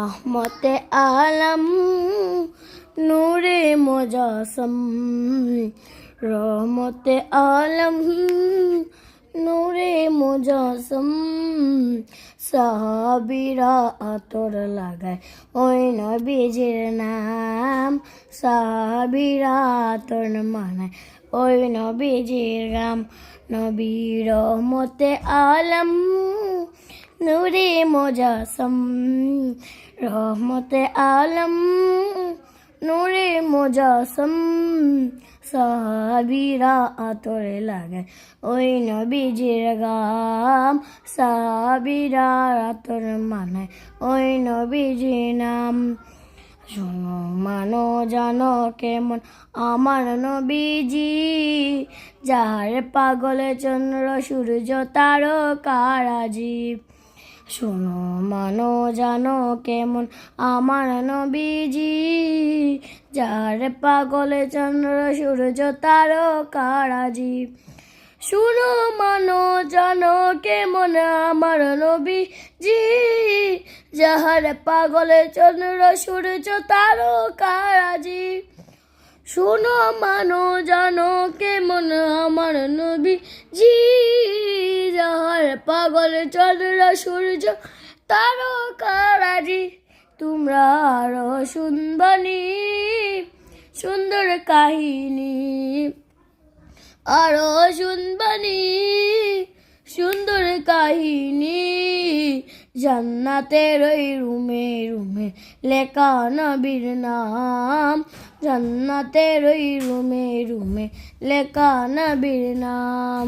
রহমতে আলম নূরে মুজাসম, রহমতে আলম নূরে মুজাসম। সাহাবীরা আতর লাগায় ওই নবীজির নাম, সাহাবীরা আতর মানায় ওই নবীজির গাম। নবী রহমতে আলম নূরে মুজাসম, রহমতে আলম নূরে মুজাসম। সাহাবীরা আতরে লাগায় ওই নবীজির গাম, সাহাবীরা আতর মানায় ওই নবীজির নাম। শোনো মানো জানো কেমন আমার নবীজি, যার পাগলে চন্দ্র সূর্য তারকারাজি। শোনো মানো জানো কেমন আমার নবীজি, যার পাগলে চন্দ্র সূর্য তারকারাজি। শোনো মানো জানো কেমন আমার নবীজি, যাহার পাগলে চন্দ্র সূর্য তারকারাজি। শোনো মানো জানো কেমন আমার নবীজি, যাহার পাগলে চন্দ্র সূর্য তারকারাজি। তোমরা আরো শুনবানি সুন্দর কাহিনী, আরো শুনবানি সুন্দর কাহিনী। জান্নাতের ওই রুমে রুমে লেখা নবীর নাম, জান্নাতের ওই রুমে রুমে লেখা নবীর নাম।